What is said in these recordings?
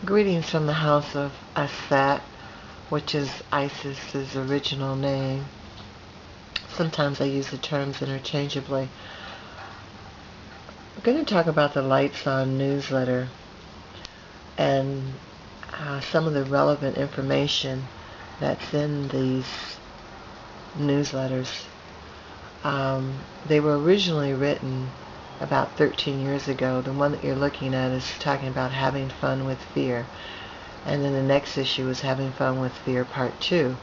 Greetings from the house of Aset, which is Isis's original name. Sometimes I use the terms interchangeably. I'm going to talk about the Lights On newsletter and some of the relevant information that's in these newsletters. They were originally written about 13 years ago. The one that you're looking at is talking about having fun with fear. And then the next issue is Having Fun with Fear Part 2.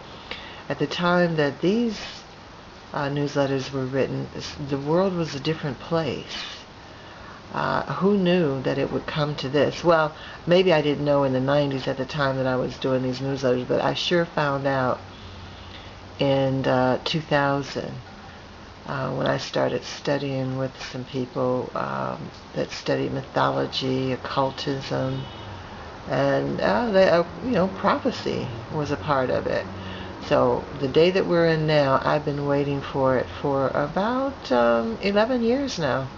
At the time that these newsletters were written, the world was a different place. Who knew that it would come to this? Well, maybe I didn't know in the 90s at the time that I was doing these newsletters, but I sure found out in 2000 when I started studying with some people that studied mythology, occultism, and prophecy was a part of it. So the day that we're in now, I've been waiting for it for about 11 years now.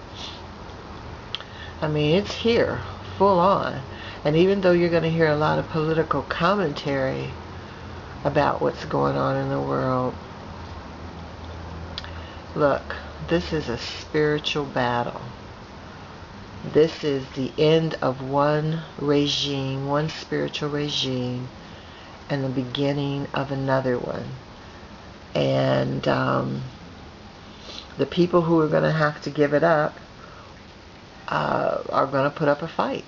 I mean, it's here, full on. And even though you're going to hear a lot of political commentary about what's going on in the world, look, this is a spiritual battle. This is the end of one regime, one spiritual regime, and the beginning of another one. And the people who are going to have to give it up are going to put up a fight.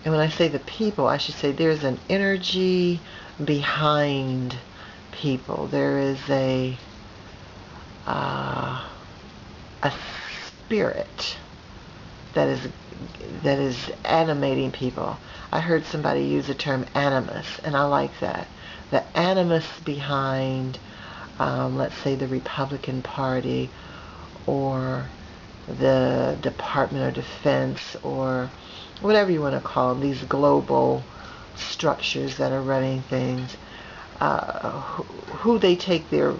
And when I say the people, I should say there's an energy behind people. There is a spirit that is animating people. I heard somebody use the term animus, and I like that. The animus behind, let's say, the Republican Party or the Department of Defense or whatever you want to call them, these global structures that are running things, who they take their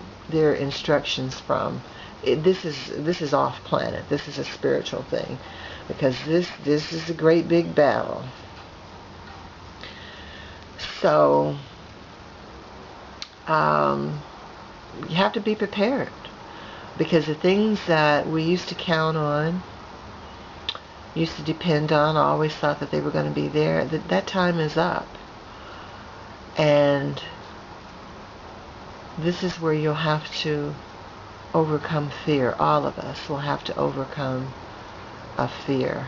instructions from. This is off planet. This is a spiritual thing, because this is a great big battle. So you have to be prepared, because the things that we used to count on, used to depend on, I always thought that they were going to be there. That time is up. And this is where you'll have to overcome fear. All of us will have to overcome a fear.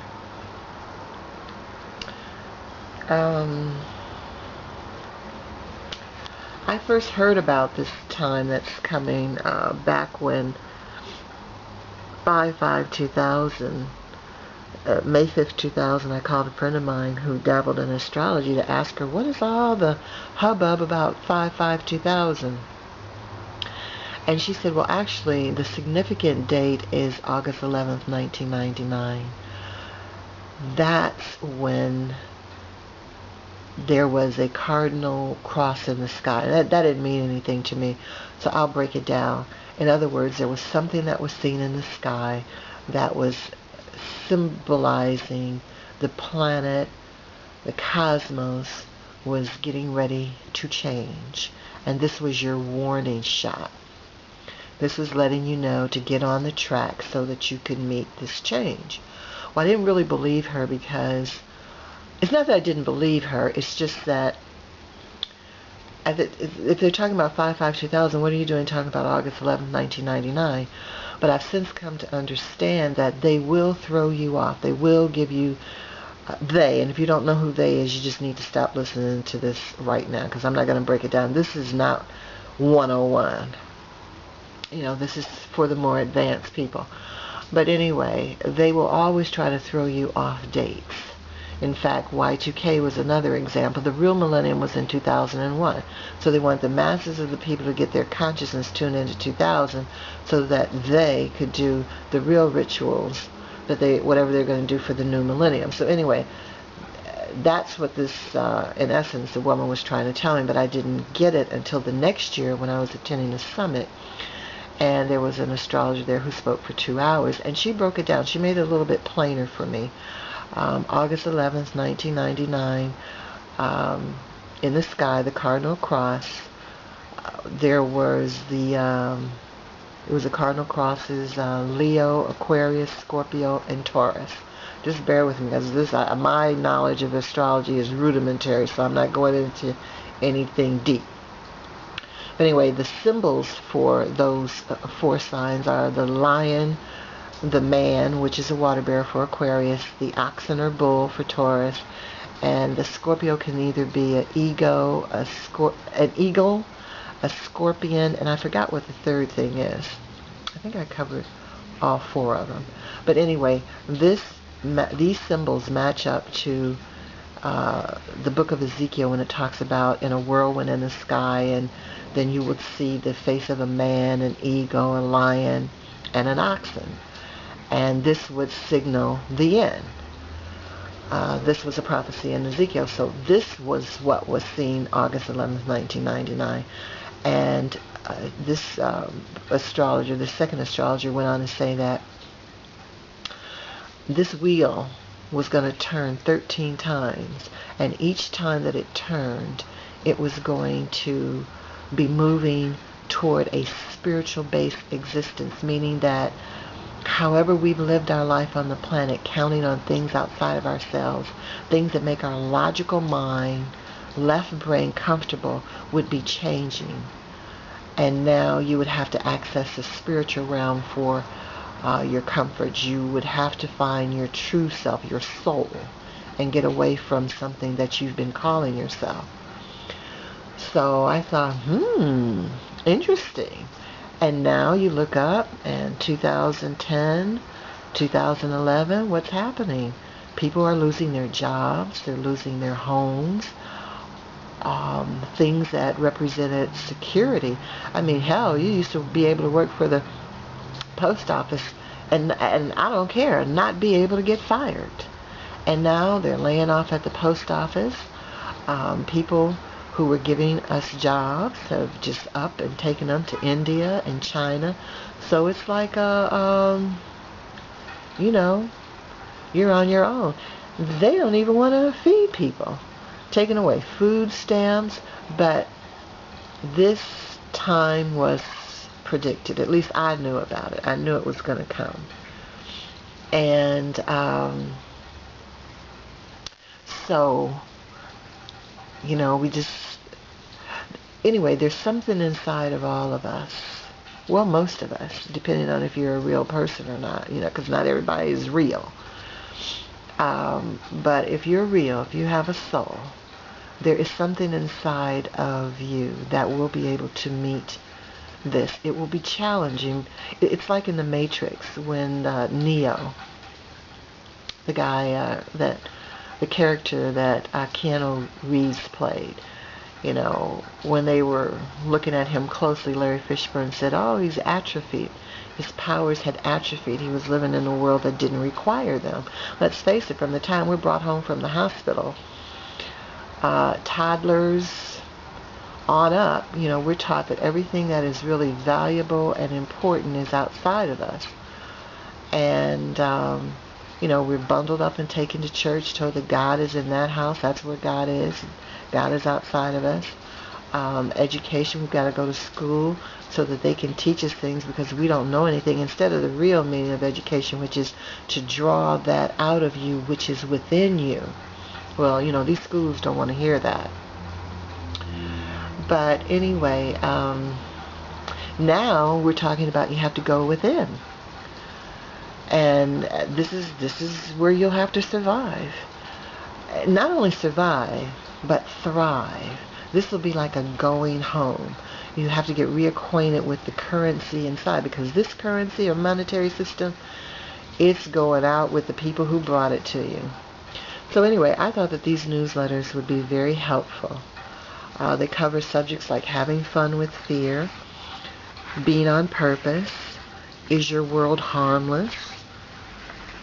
I first heard about this time that's coming back when 5/5/2000, May 5th, 2000, I called a friend of mine who dabbled in astrology to ask her, what is all the hubbub about 5/5/2000? And she said, well, actually, the significant date is August 11th, 1999. That's when there was a cardinal cross in the sky. That didn't mean anything to me, so I'll break it down. In other words, there was something that was seen in the sky that was symbolizing the planet, the cosmos, was getting ready to change. And this was your warning shot. This was letting you know to get on the track so that you could meet this change. Well, I didn't really believe her, because it's not that I didn't believe her, it's just that if they're talking about 5/5/2000, what are you doing talking about August 11th, 1999? But I've since come to understand that they will throw you off. They will give you, and if you don't know who they is, you just need to stop listening to this right now, because I'm not going to break it down. This is not 101. This is for the more advanced people. But anyway, they will always try to throw you off dates. In fact, Y2K was another example. The real millennium was in 2001. So they want the masses of the people to get their consciousness tuned into 2000 so that they could do the real rituals, whatever they're going to do for the new millennium. So anyway, that's what this, in essence, the woman was trying to tell me, but I didn't get it until the next year when I was attending the summit. And there was an astrologer there who spoke for 2 hours, and she broke it down. She made it a little bit plainer for me. August 11th, 1999, in the sky, the cardinal cross. There was it was the cardinal crosses, Leo, Aquarius, Scorpio, and Taurus. Just bear with me, because my knowledge of astrology is rudimentary, so I'm not going into anything deep. But anyway, the symbols for those four signs are the lion, the man, which is a water bearer for Aquarius, the oxen or bull for Taurus, and the Scorpio can either be an eagle, a scorpion, and I forgot what the third thing is. I think I covered all four of them. But anyway, these symbols match up to the book of Ezekiel when it talks about in a whirlwind in the sky, and then you would see the face of a man, an eagle, a lion, and an oxen. And this would signal the end. This was a prophecy in Ezekiel. So this was what was seen August 11th, 1999. And this astrologer, the second astrologer, went on to say that this wheel was going to turn 13 times. And each time that it turned, it was going to be moving toward a spiritual-based existence, meaning that however we've lived our life on the planet, counting on things outside of ourselves, things that make our logical mind, left brain comfortable, would be changing. And now you would have to access the spiritual realm for your comfort. You would have to find your true self, your soul, and get away from something that you've been calling yourself. So I thought, interesting. And now you look up, and 2010, 2011, what's happening? People are losing their jobs, they're losing their homes, things that represented security. I mean, hell, you used to be able to work for the post office, and I don't care, not be able to get fired. And now they're laying off at the post office. People who were giving us jobs have just up and taken them to India and China. So it's like you know, you're on your own. They don't even want to feed people. Taking away food stamps, but this time was predicted. At least I knew about it. I knew it was going to come. And so, you know, anyway, there's something inside of all of us. Well, most of us, depending on if you're a real person or not, you know, because not everybody is real. But if you're real, if you have a soul, there is something inside of you that will be able to meet this. It will be challenging. It's like in The Matrix when Neo, the guy, the character that Keanu Reeves played, you know, when they were looking at him closely, Larry Fishburne said, oh, he's atrophied. His powers had atrophied. He was living in a world that didn't require them. Let's face it, from the time we're brought home from the hospital, toddlers on up, you know, we're taught that everything that is really valuable and important is outside of us. And, you know, we're bundled up and taken to church, told that God is in that house. That's where God is. God is outside of us. Education, we've got to go to school so that they can teach us things because we don't know anything, instead of the real meaning of education, which is to draw that out of you which is within you. Well, you know, these schools don't want to hear that. But anyway, now we're talking about you have to go within. And this is where you'll have to survive. Not only survive, but thrive. This will be like a going home. You have to get reacquainted with the currency inside, because this currency or monetary system, it's going out with the people who brought it to you. So anyway, I thought that these newsletters would be very helpful. They cover subjects like having fun with fear, being on purpose, is your world harmless,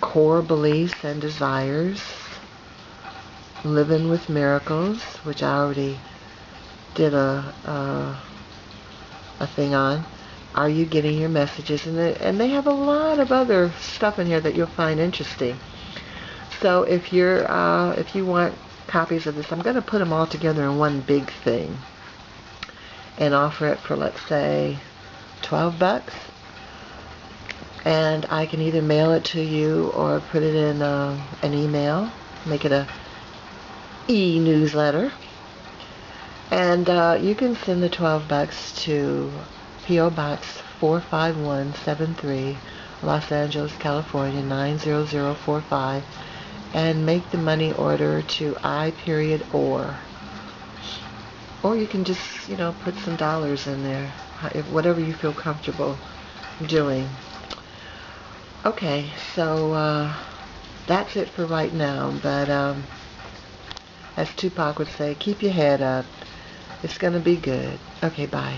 core beliefs and desires, living with miracles, which I already did a thing on. Are you getting your messages? And they have a lot of other stuff in here that you'll find interesting. So if you want copies of this, I'm going to put them all together in one big thing and offer it for, let's say, $12. And I can either mail it to you or put it in an email, make it a e-newsletter. And you can send the $12 to P.O. Box 45173, Los Angeles, California 90045, and make the money order to I.or. Or you can just, put some dollars in there, whatever you feel comfortable doing. Okay, so that's it for right now, but as Tupac would say, keep your head up. It's going to be good. Okay, bye.